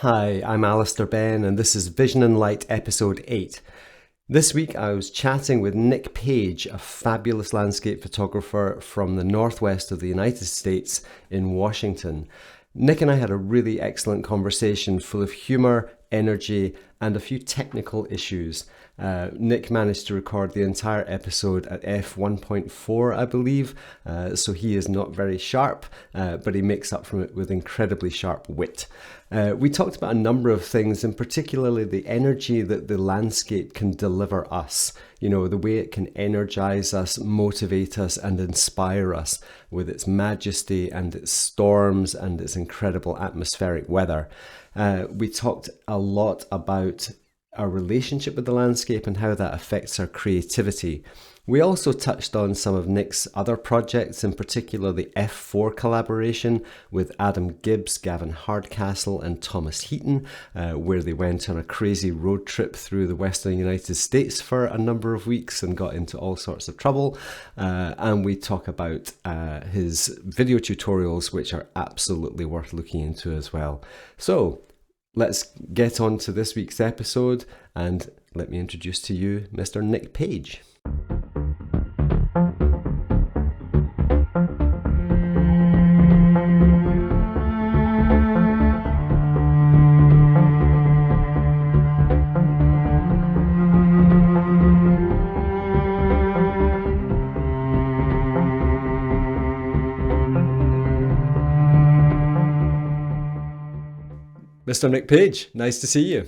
Hi, I'm Alister Benn, and this is Vision and Light Episode 8. This week I was chatting with Nick Page, a fabulous landscape photographer from the northwest of the United States in Washington. Nick and I had a really excellent conversation full of humour, energy, and a few technical issues. Nick managed to record the entire episode at f1.4, I believe, so he is not very sharp, but he makes up from it with incredibly sharp wit. We talked about a number of things, and particularly the energy that the landscape can deliver us. You know, the way it can energize us, motivate us, and inspire us with its majesty and its storms and its incredible atmospheric weather. We talked a lot about our relationship with the landscape and how that affects our creativity. We also touched on some of Nick's other projects, in particular the F4 collaboration with Adam Gibbs, Gavin Hardcastle and Thomas Heaton, where they went on a crazy road trip through the western United States for a number of weeks and got into all sorts of trouble. And we talk about his video tutorials, which are absolutely worth looking into as well. So let's get on to this week's episode, and let me introduce to you Mr. Nick Page. Mr. Nick Page, nice to see you.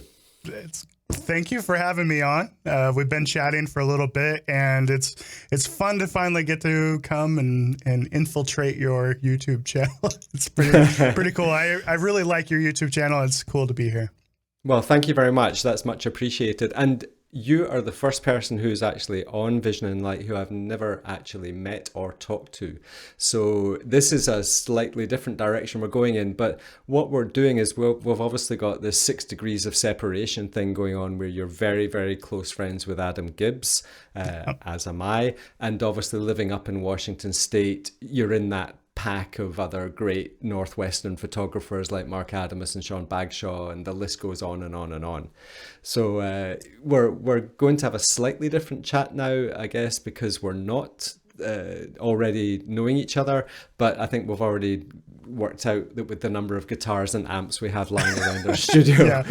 Thank you for having me on. We've been chatting for a little bit, and it's fun to finally get to come and infiltrate your YouTube channel. It's pretty cool. I really like your YouTube channel. It's cool to be here. Well, thank you very much. That's much appreciated. And you are the first person who's actually on Vision and Light who I've never actually met or talked to. So this is a slightly different direction we're going in. But what we're doing is we've obviously got this 6 degrees of separation thing going on where you're very, very close friends with Adam Gibbs, as am I. And obviously living up in Washington State, you're in that pack of other great Northwestern photographers like Mark Adamus and Sean Bagshaw, and the list goes on and on and on. So we're going to have a slightly different chat now, I guess, because we're not already knowing each other, but I think we've already worked out that with the number of guitars and amps we have lying around our studio.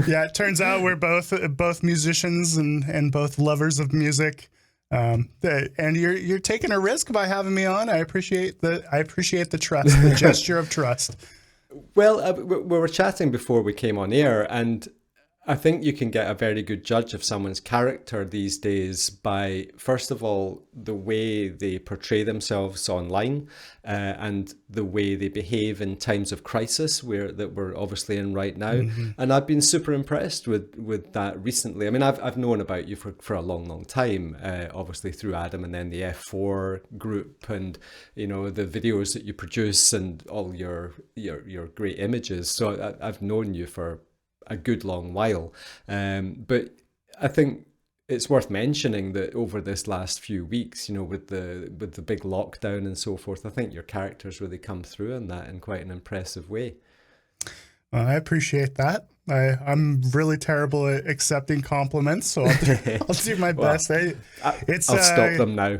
Yeah, it turns out we're both musicians and both lovers of music. And you're taking a risk by having me on. I appreciate the trust, the gesture of trust. Well, we were chatting before we came on air, and I think you can get a very good judge of someone's character these days by, first of all, the way they portray themselves online, and the way they behave in times of crisis that we're obviously in right now. Mm-hmm. And I've been super impressed with that recently. I mean, I've known about you for a long time, obviously through Adam and then the F4 group, and you know the videos that you produce and all your great images. So I've known you for a good long while, but I think it's worth mentioning that over this last few weeks, you know, with the big lockdown and so forth, I think your characters really come through in that in quite an impressive way. Well, I appreciate that. I'm really terrible at accepting compliments, so I'll do my best. I'll stop them now.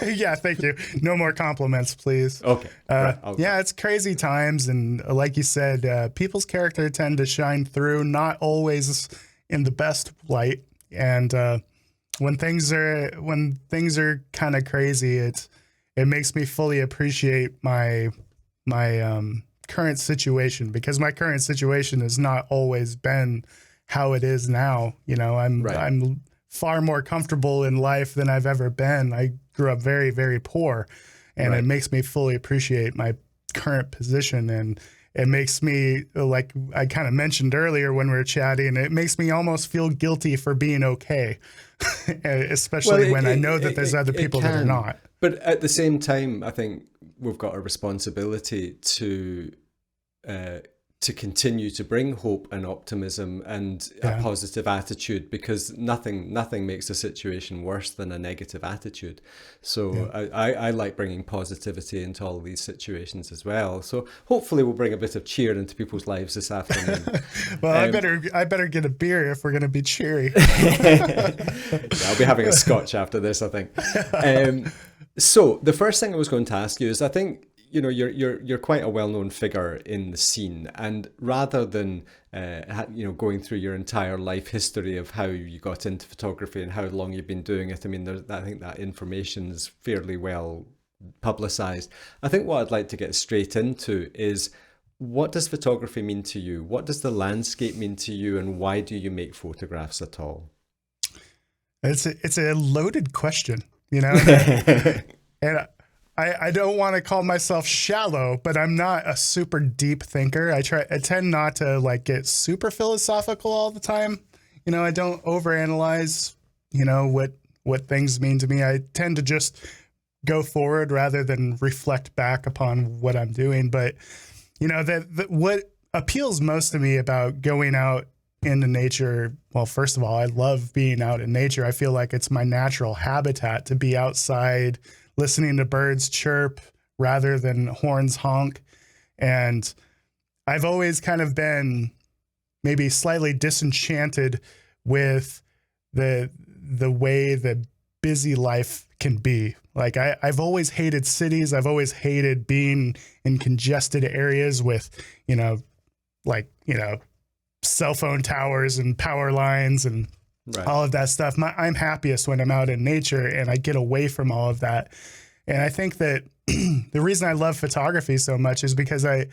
Yeah, thank you. No more compliments, please. Okay. Right, yeah, it's crazy times, and like you said, people's character tend to shine through, not always in the best light. And when things are kind of crazy, it makes me fully appreciate my current situation, because my current situation has not always been how it is now. You know, I'm far more comfortable in life than I've ever been. I grew up very, very poor, and it makes me fully appreciate my current position. And it makes me, like I kind of mentioned earlier when we were chatting, it makes me almost feel guilty for being okay, especially when I know that there's other people that are not. But at the same time, I think we've got a responsibility to to continue to bring hope and optimism and a positive attitude, because nothing makes a situation worse than a negative attitude. So I like bringing positivity into all of these situations as well. So hopefully we'll bring a bit of cheer into people's lives this afternoon. Well, I better get a beer if we're going to be cheery. I'll be having a scotch after this, I think. So the first thing I was going to ask you is, I think, you know, you're quite a well-known figure in the scene, and rather than going through your entire life history of how you got into photography and how long you've been doing it, I mean, I think that information is fairly well publicized. I think what I'd like to get straight into is, what does photography mean to you? What does the landscape mean to you, and why do you make photographs at all? It's a loaded question, you know, and I don't want to call myself shallow, but I'm not a super deep thinker. I tend not to like get super philosophical all the time. You know, I don't overanalyze, you know, what things mean to me. I tend to just go forward rather than reflect back upon what I'm doing. But, you know, what appeals most to me about going out into nature, well, first of all, I love being out in nature. I feel like it's my natural habitat to be outside, listening to birds chirp rather than horns honk. And I've always kind of been maybe slightly disenchanted with the way that busy life can be. Like I've always hated cities. I've always hated being in congested areas with, cell phone towers and power lines and all of that stuff. I'm happiest when I'm out in nature and I get away from all of that. And I think that the reason I love photography so much is because I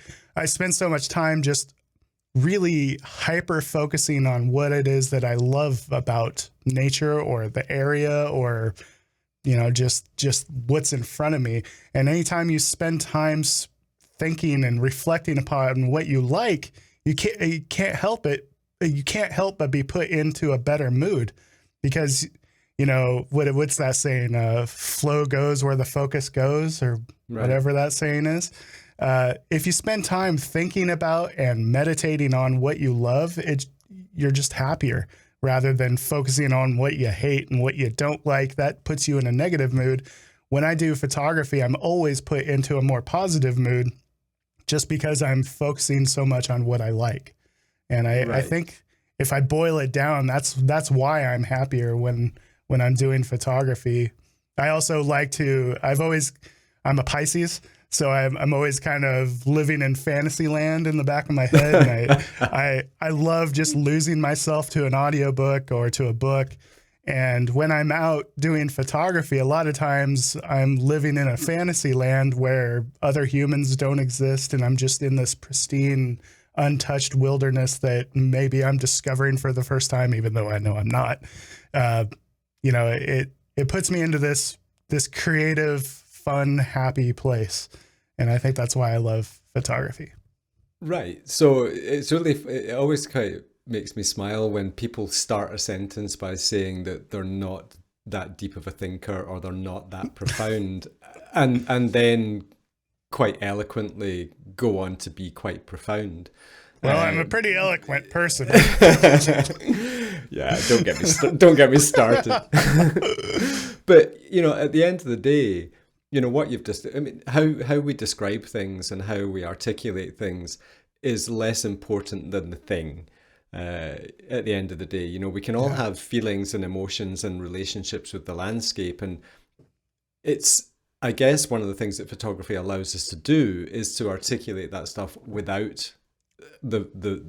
spend so much time just really hyper focusing on what it is that I love about nature or the area, or, you know, just what's in front of me. And anytime you spend time thinking and reflecting upon what you like, you can't help but be put into a better mood, because, you know, what's that saying? Flow goes where the focus goes, or whatever that saying is. If you spend time thinking about and meditating on what you love, you're just happier rather than focusing on what you hate and what you don't like. That puts you in a negative mood. When I do photography, I'm always put into a more positive mood, just because I'm focusing so much on what I like. And I think if I boil it down, that's why I'm happier when I'm doing photography. I also like to, I'm a Pisces, so I'm always kind of living in fantasy land in the back of my head. And I love just losing myself to an audiobook or to a book. And when I'm out doing photography, a lot of times I'm living in a fantasy land where other humans don't exist, and I'm just in this pristine, untouched wilderness that maybe I'm discovering for the first time, even though I know I'm not. It puts me into this creative, fun, happy place. And I think that's why I love photography. Right. So it always kind of makes me smile when people start a sentence by saying that they're not that deep of a thinker, or they're not that profound, and then quite eloquently go on to be quite profound. Well, I'm a pretty eloquent person. Yeah, don't get me started. But, you know, at the end of the day, you know, what you've just, I mean, how we describe things and how we articulate things is less important than the thing. At the end of the day, you know, we can all have feelings and emotions and relationships with the landscape, and it's, I guess, one of the things that photography allows us to do is to articulate that stuff without the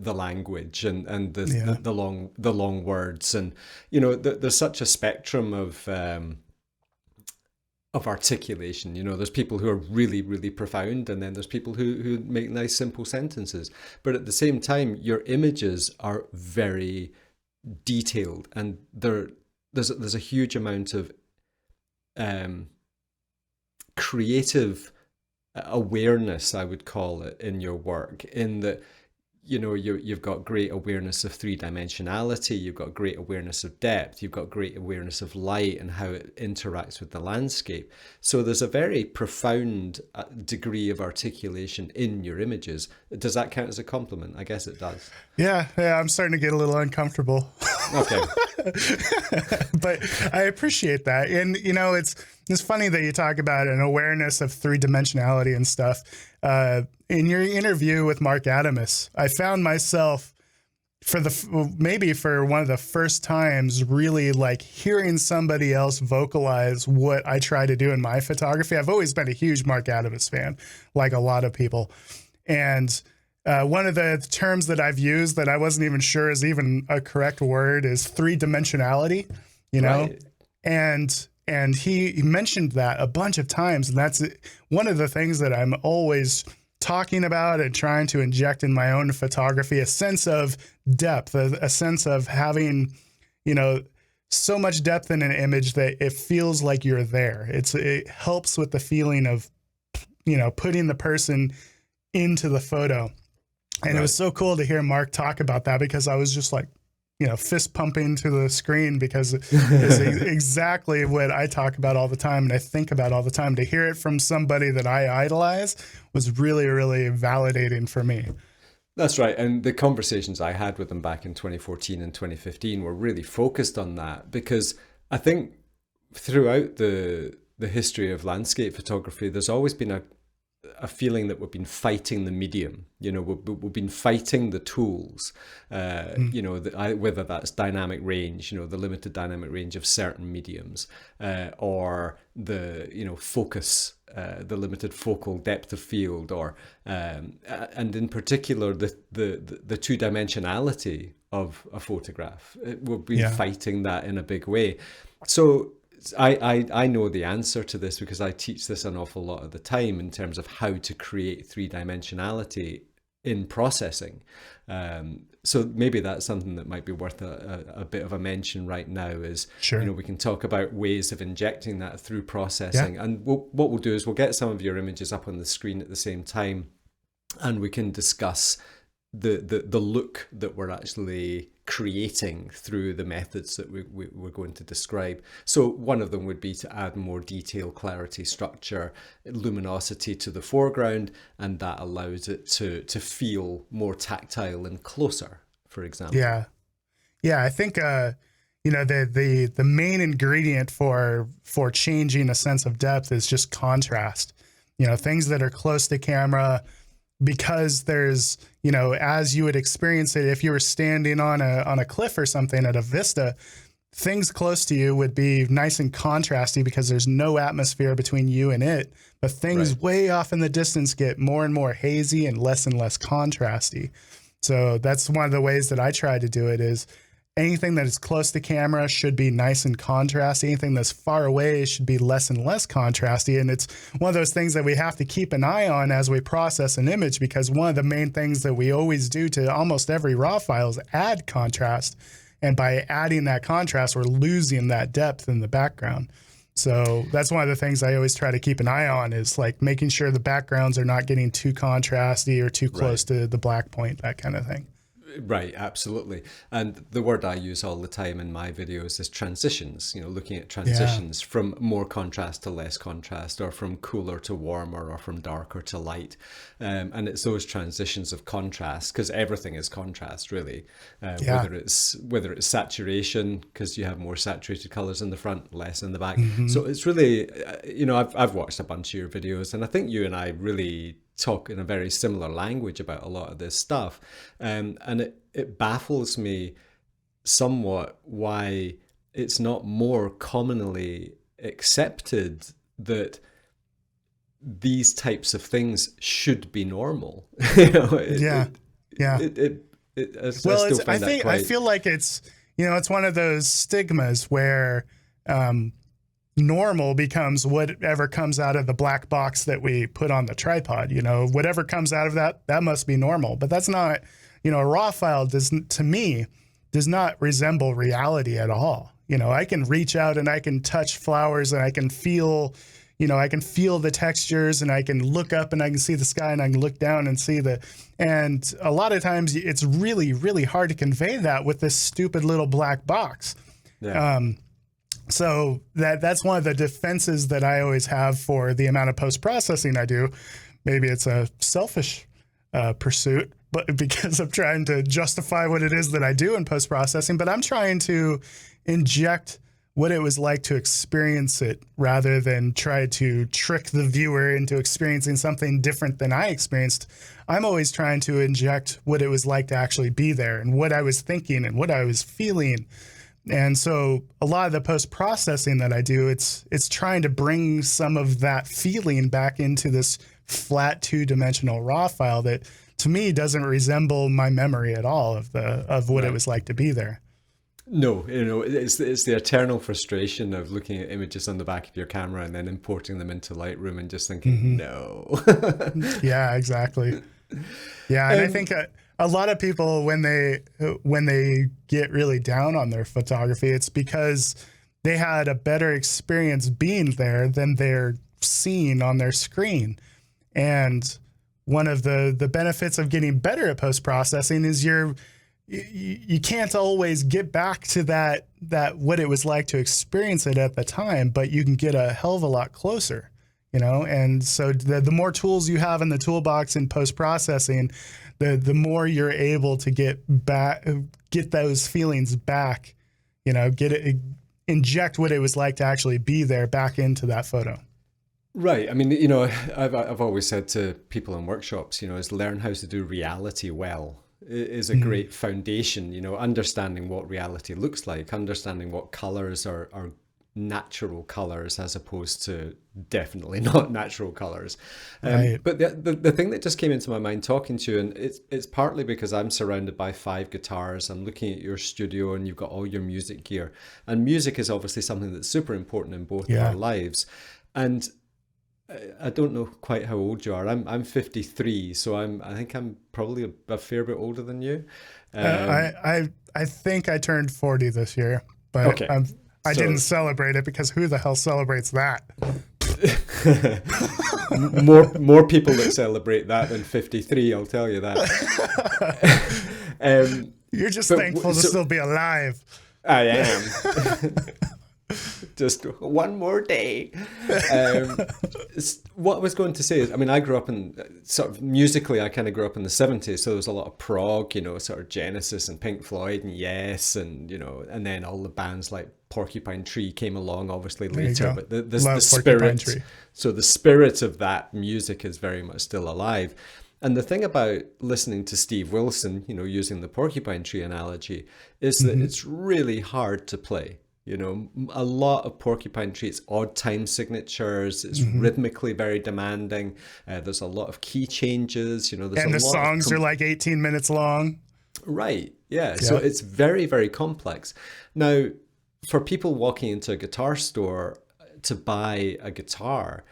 language and the long words. And, you know, there's such a spectrum of articulation. You know, there's people who are really, really profound, and then there's people who make nice, simple sentences. But at the same time, your images are very detailed, and there's a huge amount of creative awareness, I would call it, in your work, in that you've got great awareness of three-dimensionality, you've got great awareness of depth, you've got great awareness of light and how it interacts with the landscape. So there's a very profound degree of articulation in your images. Does that count as a compliment? I guess it does. Yeah, I'm starting to get a little uncomfortable. Okay. But I appreciate that. And, it's funny that you talk about an awareness of three-dimensionality and stuff. In your interview with Mark Adamus, I found myself maybe for one of the first times really like hearing somebody else vocalize what I try to do in my photography. I've always been a huge Mark Adamus fan, like a lot of people. And one of the terms that I've used that I wasn't even sure is even a correct word is three-dimensionality, Right. And he mentioned that a bunch of times. And that's one of the things that I'm always talking about and trying to inject in my own photography, a sense of depth, a sense of having, so much depth in an image that it feels like you're there. It helps with the feeling of, putting the person into the photo. And It was so cool to hear Mark talk about that, because I was just like, fist pumping to the screen, because it's exactly what I talk about all the time and I think about all the time. To hear it from somebody that I idolize was really, really validating for me. That's right. And the conversations I had with him back in 2014 and 2015 were really focused on that, because I think throughout the history of landscape photography, there's always been a feeling that we've been fighting the medium. We've been fighting the tools, whether that's dynamic range, the limited dynamic range of certain mediums, or the, focus, the limited focal depth of field, or, and in particular, the two-dimensionality of a photograph. We've been fighting that in a big way. So I know the answer to this, because I teach this an awful lot of the time in terms of how to create three-dimensionality in processing. So maybe that's something that might be worth a bit of a mention right now is, Sure. We can talk about ways of injecting that through processing. Yeah. And what we'll do is we'll get some of your images up on the screen at the same time, and we can discuss the look that we're actually creating through the methods that we're going to describe. So one of them would be to add more detail, clarity, structure, luminosity to the foreground, and that allows it to feel more tactile and closer, for example. Yeah. I think the main ingredient for changing a sense of depth is just contrast. Things that are close to camera, because there's, as you would experience it if you were standing on a cliff or something at a vista, things close to you would be nice and contrasty because there's no atmosphere between you and it. But things way off in the distance get more and more hazy and less contrasty. So that's one of the ways that I try to do it is anything that is close to camera should be nice and contrasty. Anything that's far away should be less and less contrasty. And it's one of those things that we have to keep an eye on as we process an image, because one of the main things that we always do to almost every raw file is add contrast. And by adding that contrast, we're losing that depth in the background. So that's one of the things I always try to keep an eye on is like making sure the backgrounds are not getting too contrasty or too close to the black point, that kind of thing. Right, absolutely. And the word I use all the time in my videos is transitions, looking at transitions from more contrast to less contrast, or from cooler to warmer, or from darker to light. And it's those transitions of contrast, because everything is contrast, really. Whether it's saturation, because you have more saturated colors in the front, less in the back. Mm-hmm. So it's really, I've watched a bunch of your videos, and I think you and I really talk in a very similar language about a lot of this stuff. And it baffles me somewhat why it's not more commonly accepted that these types of things should be normal. I feel like it's, it's one of those stigmas where, normal becomes whatever comes out of the black box that we put on the tripod. Whatever comes out of that must be normal. But that's not, a raw file does not resemble reality at all. I can reach out and I can touch flowers and I can feel, I can feel the textures, and I can look up and I can see the sky, and I can look down and see and a lot of times it's really, really hard to convey that with this stupid little black box. Yeah. So that's one of the defenses that I always have for the amount of post-processing I do. Maybe it's a selfish pursuit, but because I'm trying to justify what it is that I do in post-processing, but I'm trying to inject what it was like to experience it rather than try to trick the viewer into experiencing something different than I experienced. I'm always trying to inject what it was like to actually be there and what I was thinking and what I was feeling. And so a lot of the post-processing that I do, it's trying to bring some of that feeling back into this flat 2-dimensional raw file that to me doesn't resemble my memory at all of what it was like to be there. No, it's the eternal frustration of looking at images on the back of your camera and then importing them into Lightroom and just thinking, no. Yeah, exactly. Yeah, and I think a lot of people, when they get really down on their photography, it's because they had a better experience being there than they're seeing on their screen. And one of the benefits of getting better at post-processing is you can't always get back to that what it was like to experience it at the time, but you can get a hell of a lot closer, and so the more tools you have in the toolbox in post-processing, the more you're able to get those feelings back, inject what it was like to actually be there back into that photo. Right. I mean, I've always said to people in workshops, is learn how to do reality well is a great foundation, understanding what reality looks like, understanding what colors are natural colors as opposed to definitely not natural colors. Right. But the thing that just came into my mind talking to you, and it's partly because I'm surrounded by 5 guitars. I'm looking at your studio and you've got all your music gear, and music is obviously something that's super important in both of our lives. And I don't know quite how old you are. I'm 53, so I think I'm probably a fair bit older than you. I think I turned 40 this year, but okay. I didn't celebrate it because who the hell celebrates that? more people that celebrate that than 53, I'll tell you that. You're just thankful to still be alive. I am. Just one more day. What I was going to say is, I mean, I grew up in sort of musically, I kind of grew up in the 70s. So there was a lot of prog, sort of Genesis and Pink Floyd and Yes. And, and then all the bands like Porcupine Tree came along obviously later. But the spirit, so the spirit of that music is very much still alive. And the thing about listening to Steve Wilson, using the Porcupine Tree analogy, is that it's really hard to play. A lot of Porcupine Tree, it's odd time signatures, it's rhythmically very demanding. There's a lot of key changes, and the songs are like 18 minutes long. Right. Yeah. So it's very, very complex. Now, for people walking into a guitar store to buy a guitar,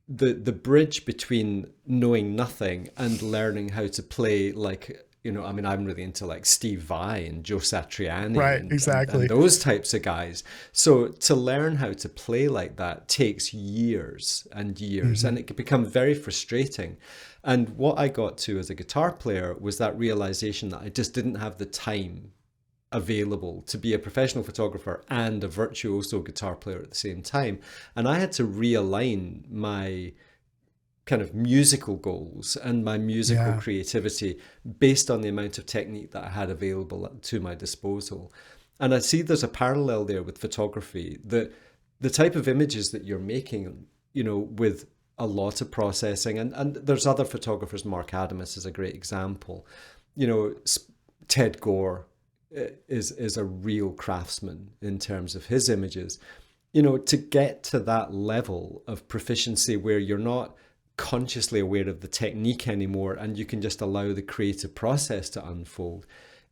the bridge between knowing nothing and learning how to play, like, I mean, I'm really into like Steve Vai and Joe Satriani, right? Exactly. And those types of guys. So to learn how to play like that takes years and years, and it can become very frustrating. And what I got to as a guitar player was that realization that I just didn't have the time available to be a professional photographer and a virtuoso guitar player at the same time. And I had to realign my kind of musical goals and my musical creativity based on the amount of technique that I had available to my disposal. And I see there's a parallel there with photography, that the type of images that you're making, with a lot of processing, and there's other photographers, Mark Adamus is a great example. Ted Gore is a real craftsman in terms of his images. To get to that level of proficiency where you're not consciously aware of the technique anymore and you can just allow the creative process to unfold,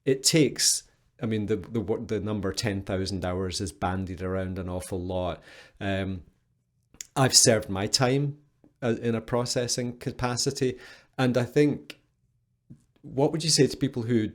it takes, I mean, the number 10,000 hours is bandied around an awful lot. I've served my time in a processing capacity, and I think, what would you say to people who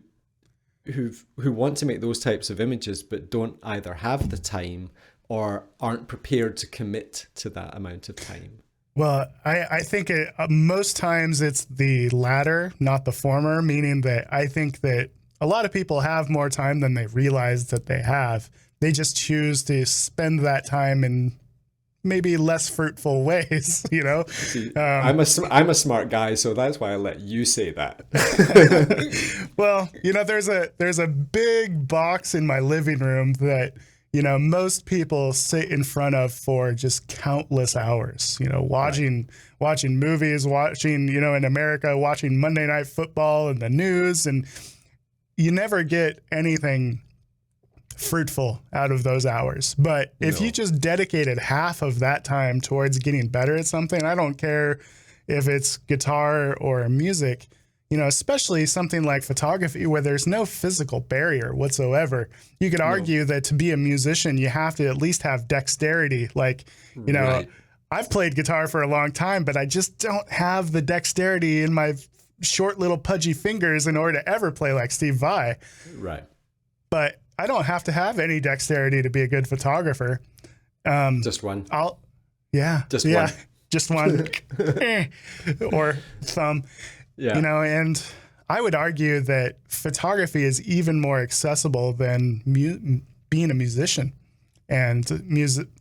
want to make those types of images but don't either have the time or aren't prepared to commit to that amount of time? Well, I think most times it's the latter, not the former, meaning that I think that a lot of people have more time than they realize that they have. They just choose to spend that time in maybe less fruitful ways, you know? See, I'm a smart guy, so that's why I let you say that. Well, you know, there's a big box in my living room that, you know, most people sit in front of for just countless hours, you know, watching movies, you know, in America, watching Monday Night Football and the news, and you never get anything fruitful out of those hours. But if you just dedicated half of that time towards getting better at something, I don't care if it's guitar or music, you know, especially something like photography where there's no physical barrier whatsoever. You could argue that to be a musician, you have to at least have dexterity. Like, you know, I've played guitar for a long time, but I just don't have the dexterity in my short little pudgy fingers in order to ever play like Steve Vai. Right. But I don't have to have any dexterity to be a good photographer. Just one. One. Just one. Or thumb. Yeah. You know, and I would argue that photography is even more accessible than being a musician. And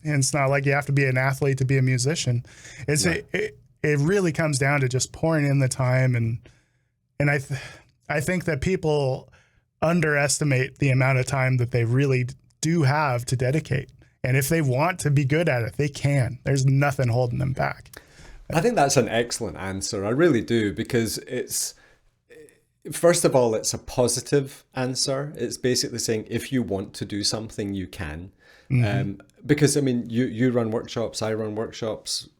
it's not like you have to be an athlete to be a musician. It really comes down to just pouring in the time, and I think that people underestimate the amount of time that they really do have to dedicate. And if they want to be good at it, they can. There's nothing holding them back. I think that's an excellent answer. I really do, because it's, first of all, it's a positive answer. It's basically saying if you want to do something, you can. Because, I mean, you run workshops, I run workshops,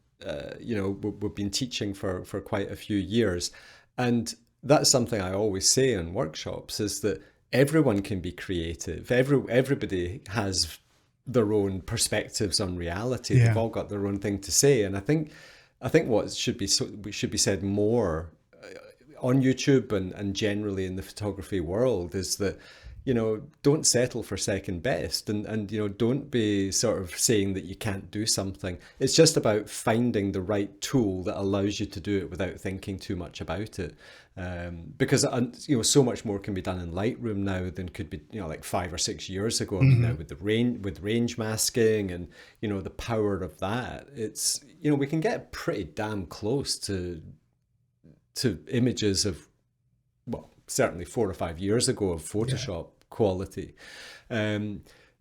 you know, we've been teaching for quite a few years. And that's something I always say in workshops, is that everyone can be creative. Everybody has their own perspectives on reality. They've all got their own thing to say. And I think what should be said more on YouTube and generally in the photography world is that, you know, don't settle for second best, and you know, don't be sort of saying that you can't do something. It's just about finding the right tool that allows you to do it without thinking too much about it. Because you know, so much more can be done in Lightroom now than could be, you know, like 5 or 6 years ago. I mean, now with range masking and, you know, the power of that, it's, you know, we can get pretty damn close to images of, well, certainly 4 or 5 years ago of Photoshop quality.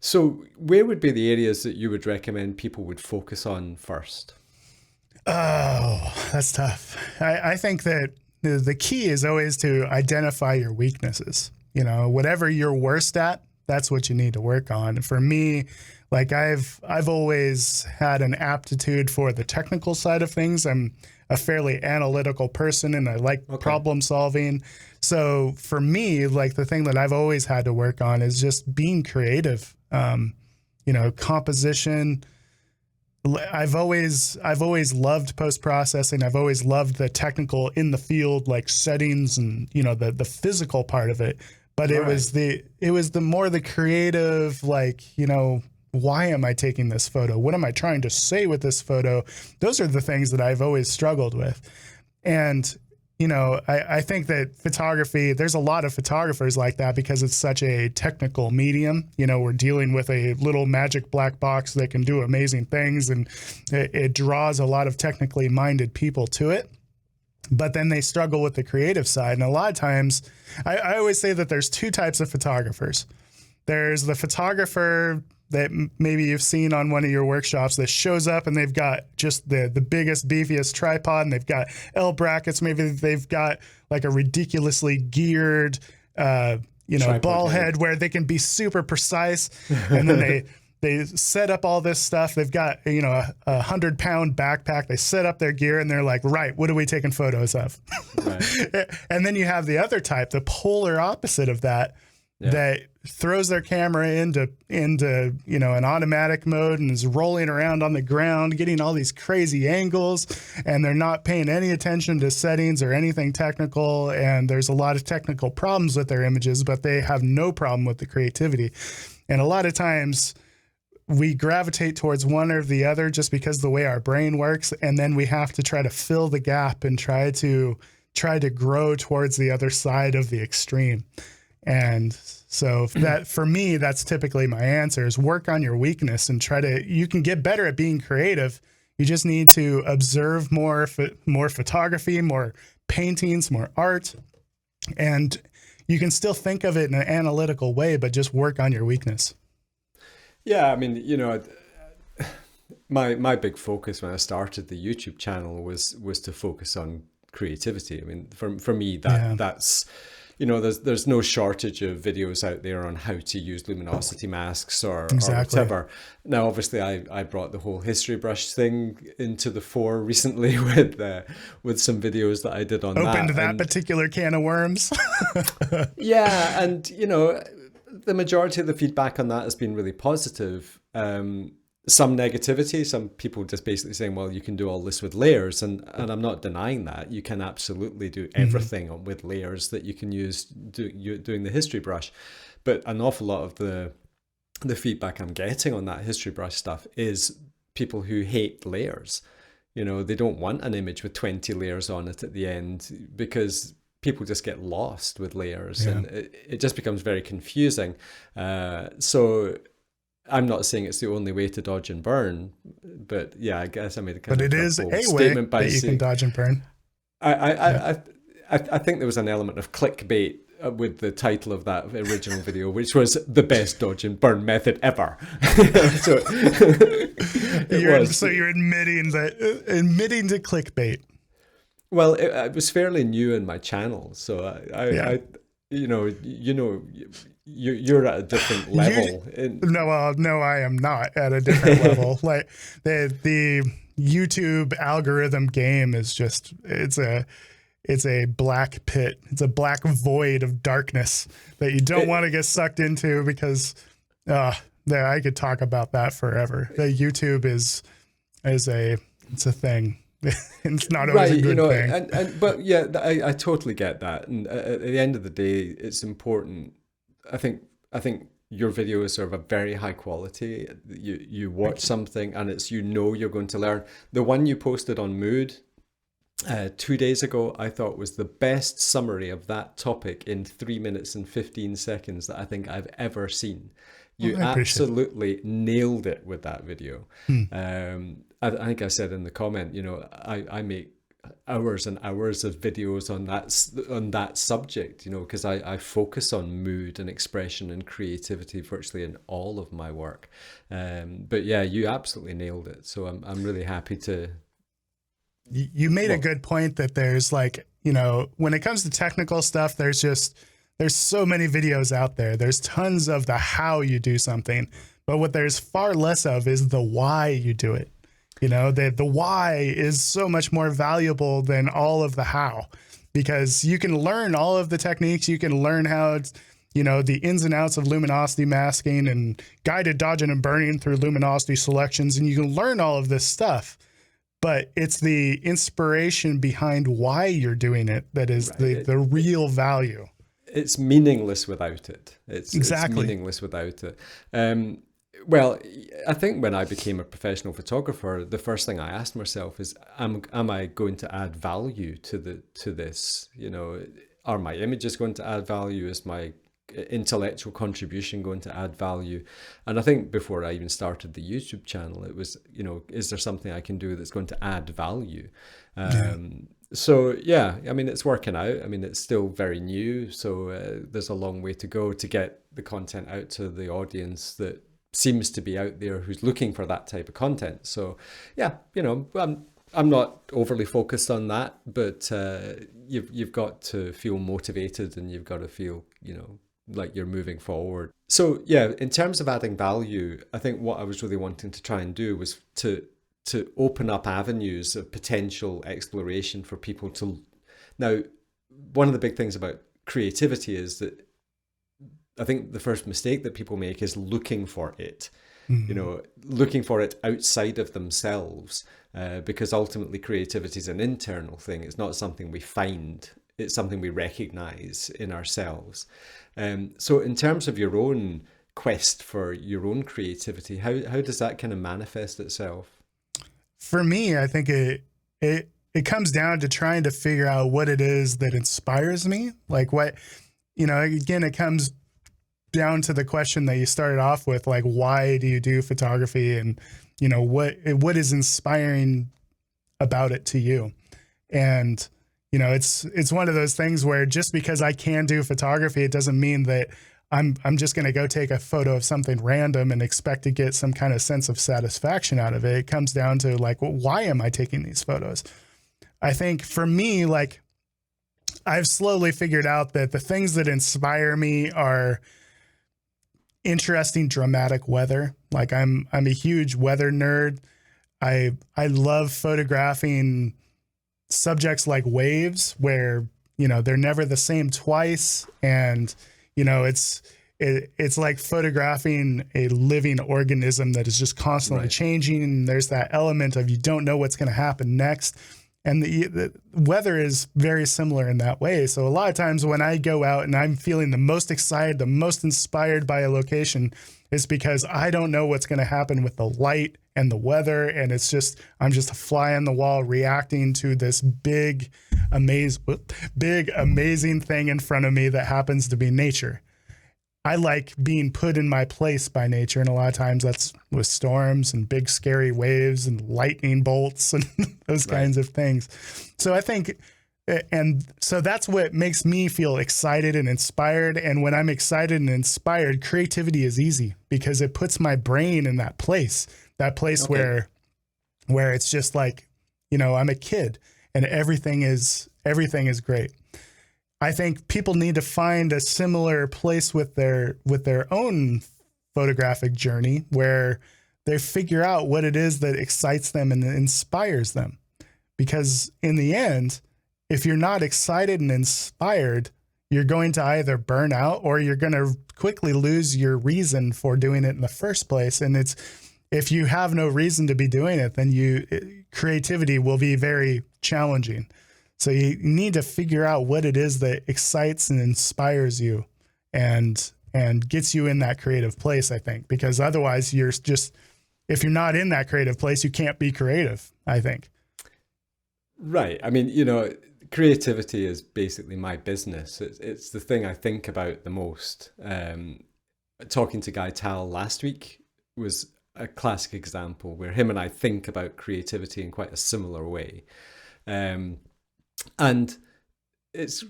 So where would be the areas that you would recommend people would focus on first? Oh, that's tough. I think that the key is always to identify your weaknesses. You know, whatever you're worst at, that's what you need to work on. For me, like I've always had an aptitude for the technical side of things. I'm a fairly analytical person and I like problem solving. So for me, like the thing that I've always had to work on is just being creative. You know, composition. I've always loved post-processing. I've always loved the technical in the field, like settings and, you know, the physical part of it. But it was the more the creative, like, you know, why am I taking this photo? What am I trying to say with this photo? Those are the things that I've always struggled with. And, you know, I think that photography, there's a lot of photographers like that because it's such a technical medium. You know, we're dealing with a little magic black box that can do amazing things, and it draws a lot of technically minded people to it. But then they struggle with the creative side. And a lot of times, I always say that there's two types of photographers. There's the photographer that maybe you've seen on one of your workshops that shows up and they've got just the biggest, beefiest tripod, and they've got L brackets. Maybe they've got like a ridiculously geared, you know, ball head where they can be super precise. And then they set up all this stuff. They've got, you know, a 100-pound backpack. They set up their gear and they're like, right, what are we taking photos of? Right. And then you have the other type, the polar opposite of that, that throws their camera into you know, an automatic mode and is rolling around on the ground, getting all these crazy angles, and they're not paying any attention to settings or anything technical. And there's a lot of technical problems with their images, but they have no problem with the creativity. And a lot of times we gravitate towards one or the other just because of the way our brain works, and then we have to try to fill the gap and try to grow towards the other side of the extreme. And so that, for me, that's typically my answer, is work on your weakness and you can get better at being creative. You just need to observe more photography, more paintings, more art, and you can still think of it in an analytical way, but just work on your weakness. Yeah, I mean, my big focus when I started the YouTube channel was to focus on creativity. I mean, for me, that's, there's no shortage of videos out there on how to use luminosity masks or whatever. Now, obviously, I brought the whole history brush thing into the fore recently with some videos that I did on that. Opened that particular can of worms. Yeah, and the majority of the feedback on that has been really positive. Some negativity, some people just basically saying, well, you can do all this with layers. And I'm not denying that. You can absolutely do everything with layers that you can use doing the history brush. But an awful lot of the feedback I'm getting on that history brush stuff is people who hate layers. They don't want an image with 20 layers on it at the end, because people just get lost with layers, and it just becomes very confusing. So I'm not saying it's the only way to dodge and burn, but yeah, I guess I made a kind of a statement by that you can dodge and burn. I think there was an element of clickbait with the title of that original video, which was the best dodge and burn method ever. So you're admitting to clickbait. Well, it was fairly new in my channel, so you're at a different level. No, I am not at a different level. Like the YouTube algorithm game is just, it's a black pit. It's a black void of darkness that you don't want to get sucked into, because I could talk about that forever. The YouTube is a thing. It's not always a good thing. But yeah, I totally get that. And at the end of the day, it's important. I think your videos are of a very high quality. You watch something and it's, you're going to learn. The one you posted on mood 2 days ago, I thought was the best summary of that topic in 3 minutes and 15 seconds that I think I've ever seen. You absolutely nailed it with that video. I think I said in the comment, I make hours and hours of videos on that subject, because I focus on mood and expression and creativity virtually in all of my work. But yeah, you absolutely nailed it. So I'm really happy to. You made a good point that there's when it comes to technical stuff, there's so many videos out there. There's tons of the how you do something, but what there's far less of is the why you do it. The why is so much more valuable than all of the how, because you can learn all of the techniques. You can learn how, the ins and outs of luminosity masking and guided dodging and burning through luminosity selections. And you can learn all of this stuff, but it's the inspiration behind why you're doing it that is the real value. It's meaningless without it. It's meaningless without it. Well, I think when I became a professional photographer, the first thing I asked myself is, am I going to add value to this? Are my images going to add value? Is my intellectual contribution going to add value? And I think before I even started the YouTube channel, it was, is there something I can do that's going to add value? So yeah, I mean, it's working out. I mean, it's still very new, so there's a long way to go to get the content out to the audience that seems to be out there who's looking for that type of content. So yeah, I'm not overly focused on that, but you've got to feel motivated, and you've got to feel like you're moving forward. So yeah, in terms of adding value, I think what I was really wanting to try and do was to open up avenues of potential exploration for people to. Now, one of the big things about creativity is that I think the first mistake that people make is looking for it, looking for it outside of themselves, because ultimately creativity is an internal thing. It's not something we find. It's something we recognize in ourselves. So in terms of your own quest for your own creativity. How does that kind of manifest itself? For me, I think it comes down to trying to figure out what it is that inspires me. Like what, again, it comes down to the question that you started off with, like, why do you do photography? And, what is inspiring about it to you? And, it's one of those things where just because I can do photography, it doesn't mean that I'm just going to go take a photo of something random and expect to get some kind of sense of satisfaction out of it. It comes down to like, well, why am I taking these photos? I think for me, like, I've slowly figured out that the things that inspire me are interesting, dramatic weather. Like I'm a huge weather nerd. I love photographing subjects like waves where, they're never the same twice. And, it's like photographing a living organism that is just constantly changing. And there's that element of you don't know what's going to happen next. And the weather is very similar in that way. So a lot of times when I go out and I'm feeling the most excited, the most inspired by a location, it's because I don't know what's going to happen with the light and the weather. And I'm just a fly on the wall reacting to this big, amazing thing in front of me that happens to be nature. I like being put in my place by nature. And a lot of times that's with storms and big scary waves and lightning bolts and those kinds of things. So I think, and so that's what makes me feel excited and inspired. And when I'm excited and inspired, creativity is easy because it puts my brain in that place where it's just like, I'm a kid and everything is great. I think people need to find a similar place with their own photographic journey where they figure out what it is that excites them and inspires them. Because in the end, if you're not excited and inspired, you're going to either burn out or you're going to quickly lose your reason for doing it in the first place. And if you have no reason to be doing it, then creativity will be very challenging. So you need to figure out what it is that excites and inspires you and gets you in that creative place, I think, because otherwise if you're not in that creative place, you can't be creative, I think. Right. I mean, creativity is basically my business. It's the thing I think about the most. Talking to Guy Tal last week was a classic example where him and I think about creativity in quite a similar way. And it's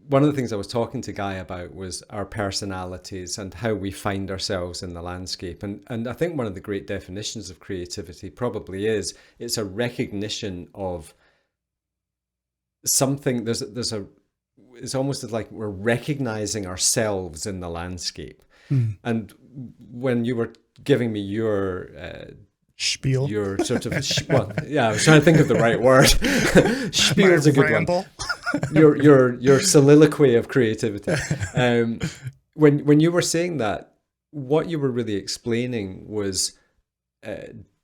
one of the things I was talking to Guy about was our personalities and how we find ourselves in the landscape. And I think one of the great definitions of creativity probably is it's a recognition of something. It's almost like we're recognizing ourselves in the landscape. And when you were giving me your spiel, your sort of I was trying to think of the right word. Spiel is a good ramble. One. Your soliloquy of creativity. When you were saying that, what you were really explaining was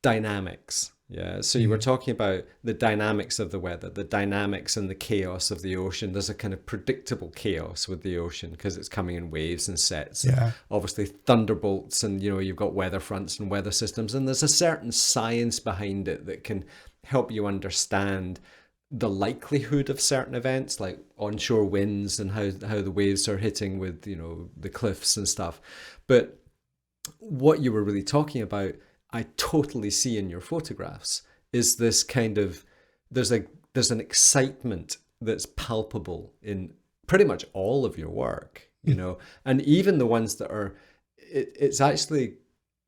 dynamics. Yeah, so you were talking about the dynamics of the weather, the dynamics and the chaos of the ocean. There's a kind of predictable chaos with the ocean because it's coming in waves and sets. Yeah. And obviously thunderbolts and, you've got weather fronts and weather systems. And there's a certain science behind it that can help you understand the likelihood of certain events like onshore winds and how the waves are hitting with, the cliffs and stuff. But what you were really talking about, I totally see in your photographs is this kind of, there's an excitement that's palpable in pretty much all of your work, and even the ones that are, it's actually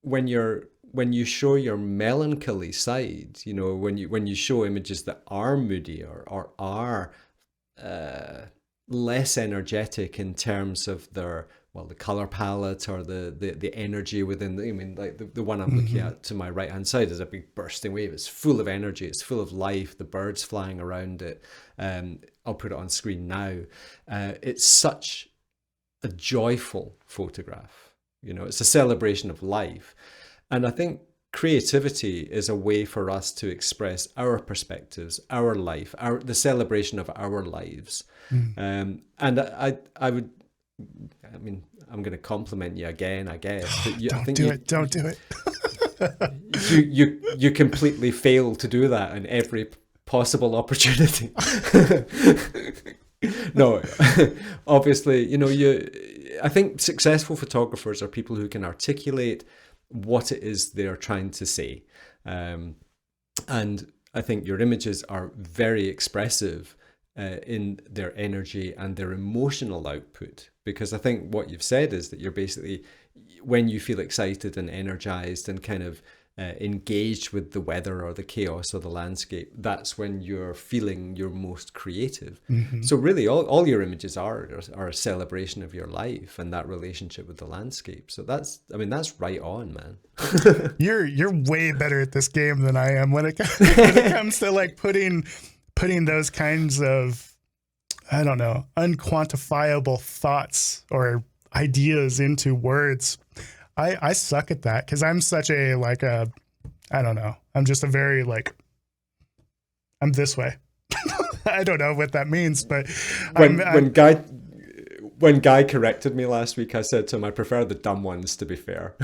when you show your melancholy side, when you show images that are moody or are less energetic in terms of their, the color palette or the energy within the one I'm looking at to my right hand side is a big bursting wave. It's full of energy. It's full of life. The birds flying around it. I'll put it on screen now. It's such a joyful photograph. It's a celebration of life. And I think creativity is a way for us to express our perspectives, our life, the celebration of our lives. And gonna compliment you again, I guess. But you, I Don't think do you, it. Don't do it. you completely fail to do that in every possible opportunity. No, obviously, I think successful photographers are people who can articulate what it is they're trying to say. And I think your images are very expressive in their energy and their emotional output. Because I think what you've said is that you're basically, when you feel excited and energized and kind of engaged with the weather or the chaos or the landscape, that's when you're feeling your most creative. So really all your images are a celebration of your life and that relationship with the landscape. So that's right on, man. You're way better at this game than I am when it comes to like putting those kinds of, I don't know, unquantifiable thoughts or ideas into words. I suck at that because I'm such a I don't know. I'm just a very I'm this way. I don't know what that means, but when Guy corrected me last week, I said to him, I prefer the dumb ones, to be fair.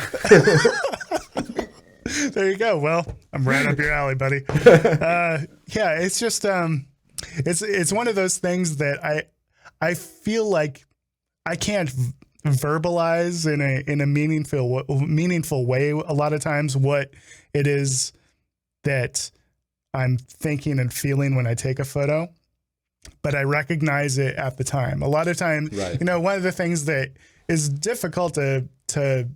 There you go. Well, I'm right up your alley, buddy. Yeah, it's just it's one of those things that I feel like I can't verbalize in a meaningful way a lot of times what it is that I'm thinking and feeling when I take a photo, but I recognize it at the time. A lot of times, right. One of the things that is difficult to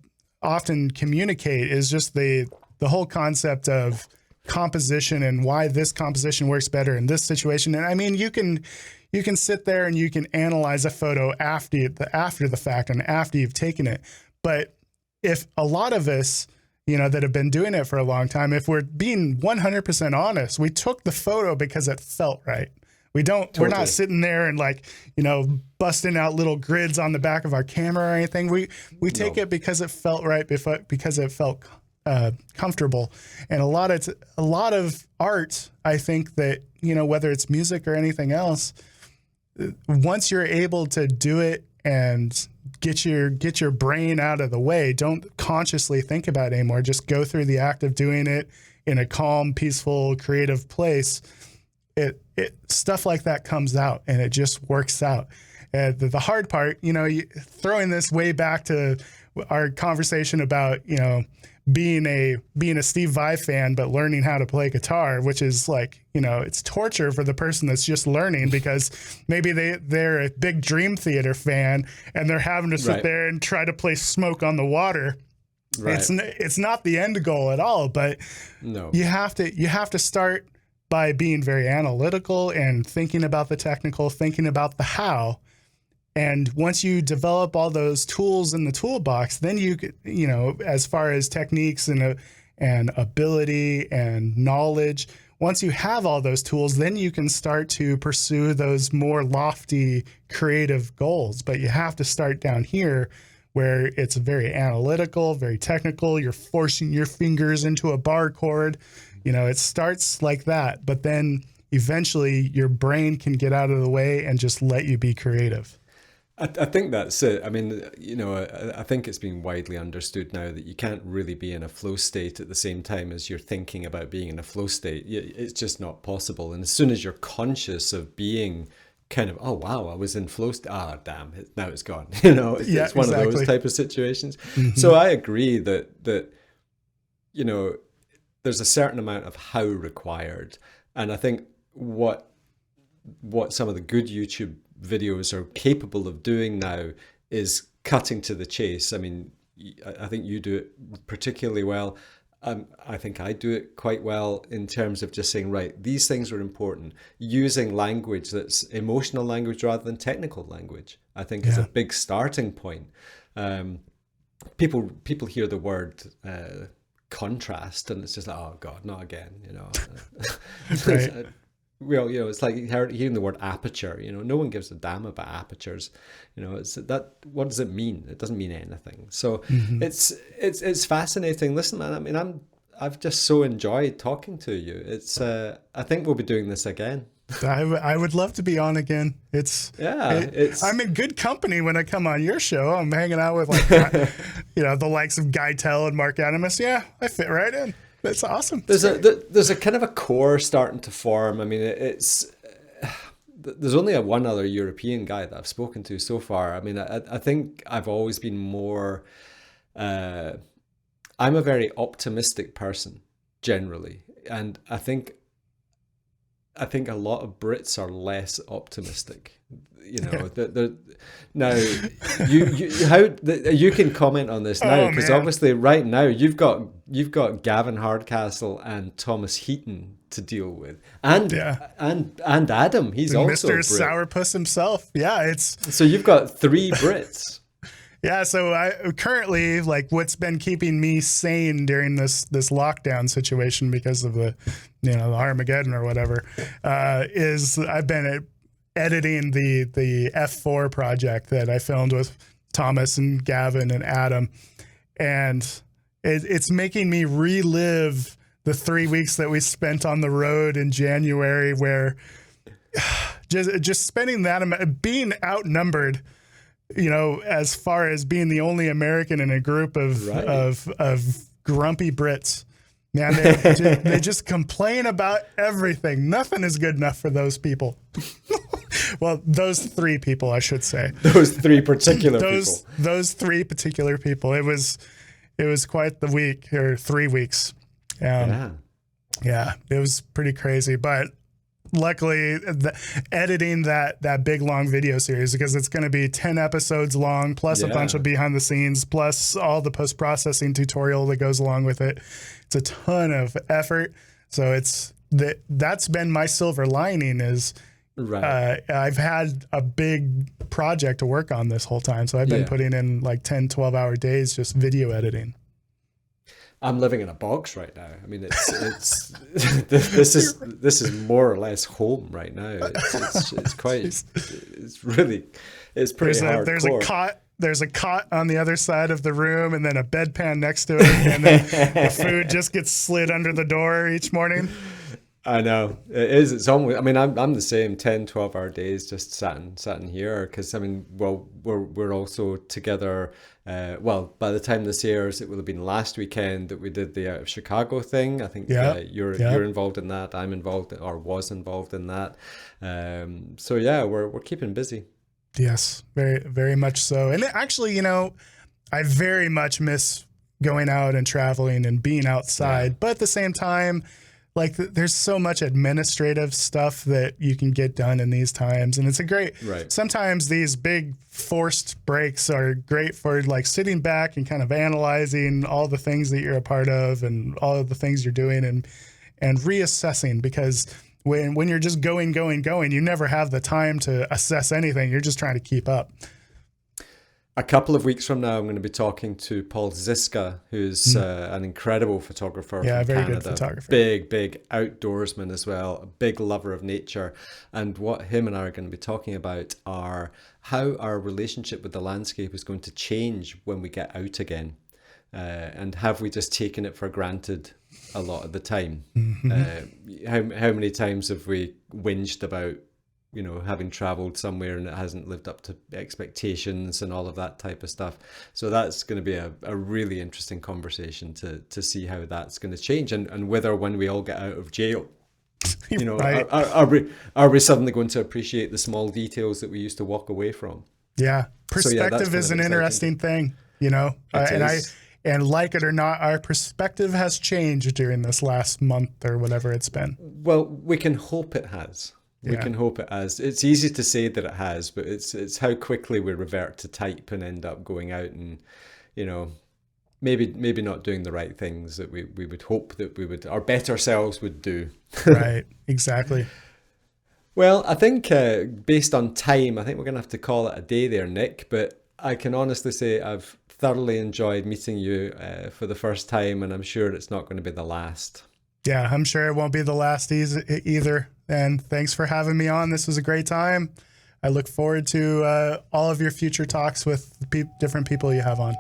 often communicate is just the whole concept of composition and why this composition works better in this situation. And I mean, you can sit there and you can analyze a photo after the fact and after you've taken it. But if a lot of us, that have been doing it for a long time, if we're being 100% honest, we took the photo because it felt right. Totally. We're not sitting there and busting out little grids on the back of our camera or anything. We take it because it felt right, because it felt comfortable. And a lot of art, I think that, whether it's music or anything else, once you're able to do it and get your brain out of the way, don't consciously think about it anymore. Just go through the act of doing it in a calm, peaceful, creative place. It stuff like that comes out and it just works out. The hard part, throwing this way back to our conversation about, being a Steve Vai fan, but learning how to play guitar, which is it's torture for the person that's just learning because maybe they're a big Dream Theater fan and they're having to sit there and try to play Smoke on the Water. Right. It's not the end goal at all, but no. You have to start by being very analytical and thinking about the technical, thinking about the how. And once you develop all those tools in the toolbox, then as far as techniques and ability and knowledge, once you have all those tools, then you can start to pursue those more lofty creative goals. But you have to start down here where it's very analytical, very technical. You're forcing your fingers into a bar chord. It starts like that, but then eventually your brain can get out of the way and just let you be creative. I think that's it. I mean, I think it's been widely understood now that you can't really be in a flow state at the same time as you're thinking about being in a flow state. It's just not possible. And as soon as you're conscious of being kind of, oh, wow, I was in flow state. Ah, damn, now it's gone. It's one of those type of situations. Mm-hmm. So I agree that there's a certain amount of how required. And I think what some of the good YouTube videos are capable of doing now is cutting to the chase. I mean, I think you do it particularly well. I think I do it quite well in terms of just saying, right, these things are important. Using language that's emotional language rather than technical language, I think is a big starting point. People hear the word contrast and it's just like, oh God, not again, Right. Well, it's like hearing the word aperture. No one gives a damn about apertures. It's that. What does it mean? It doesn't mean anything. So it's fascinating. Listen, man. I mean, I've just so enjoyed talking to you. It's I think we'll be doing this again. I would love to be on again. I'm in good company when I come on your show. I'm hanging out with the likes of Guy Tell and Mark Adamus. Yeah, I fit right in. That's awesome. There's a kind of a core starting to form. I mean, there's only one other European guy that I've spoken to so far. I mean, I think I've always been more. I'm a very optimistic person generally, and I think a lot of Brits are less optimistic. Now you can comment on this now, because obviously right now you've got Gavin Hardcastle and Thomas Heaton to deal with, and Adam, he's also Mr. Sourpuss himself. Yeah, so you've got 3 Brits. Yeah, so I currently, like, what's been keeping me sane during this lockdown situation because of the Armageddon or whatever, is I've been editing the F4 project that I filmed with Thomas and Gavin and Adam, and it's making me relive the 3 weeks that we spent on the road in January, where just spending that being outnumbered. As far as being the only American in a group of grumpy Brits, man, they just complain about everything. Nothing is good enough for those people. Well, those 3 people, I should say. Those 3 particular people. Those 3 particular people. It was quite the week, or 3 weeks. Yeah, it was pretty crazy, but. Luckily, editing that big long video series, because it's going to be 10 episodes long, plus a bunch of behind the scenes, plus all the post-processing tutorial that goes along with it. It's a ton of effort. So that's been my silver lining is I've had a big project to work on this whole time. So I've been putting in like 10, 12-hour days just video editing. I'm living in a box right now. I mean, it's this is more or less home right now. It's pretty hardcore. There's a cot on the other side of the room, and then a bedpan next to it, and then the food just gets slid under the door each morning. I know it is. It's almost. I mean, I'm the same. 10, 12-hour days just sat in here, because I mean, well, we're also together. By the time this airs, it will have been last weekend that we did the Out of Chicago thing. I think you're involved in that. I'm involved, or was involved in that. So yeah, we're keeping busy. Yes, very, very much so. And actually, I very much miss going out and traveling and being outside. But at the same time, like, there's so much administrative stuff that you can get done in these times. And it's sometimes these big forced breaks are great for like sitting back and kind of analyzing all the things that you're a part of and all of the things you're doing and reassessing, because when you're just going, you never have the time to assess anything. You're just trying to keep up. A couple of weeks from now, I'm going to be talking to Paul Ziska, who's an incredible photographer from very Canada. Good photographer. Big outdoorsman as well, a big lover of nature. And what him and I are going to be talking about are how our relationship with the landscape is going to change when we get out again. And have we just taken it for granted a lot of the time? Mm-hmm. How many times have we whinged about having traveled somewhere and it hasn't lived up to expectations and all of that type of stuff. So that's going to be a really interesting conversation to see how that's going to change, and whether when we all get out of jail, are we suddenly going to appreciate the small details that we used to walk away from? Yeah. Perspective is an interesting thing, and like it or not, our perspective has changed during this last month or whatever it's been. Well, we can hope it has. We can hope it has. It's easy to say that it has, but it's how quickly we revert to type and end up going out and, maybe not doing the right things that we would hope that our better selves would do. Right, exactly. Well, I think based on time, I think we're going to have to call it a day there, Nick. But I can honestly say I've thoroughly enjoyed meeting you for the first time, and I'm sure it's not going to be the last. Yeah, I'm sure it won't be the last either. And thanks for having me on. This was a great time. I look forward to all of your future talks with different people you have on.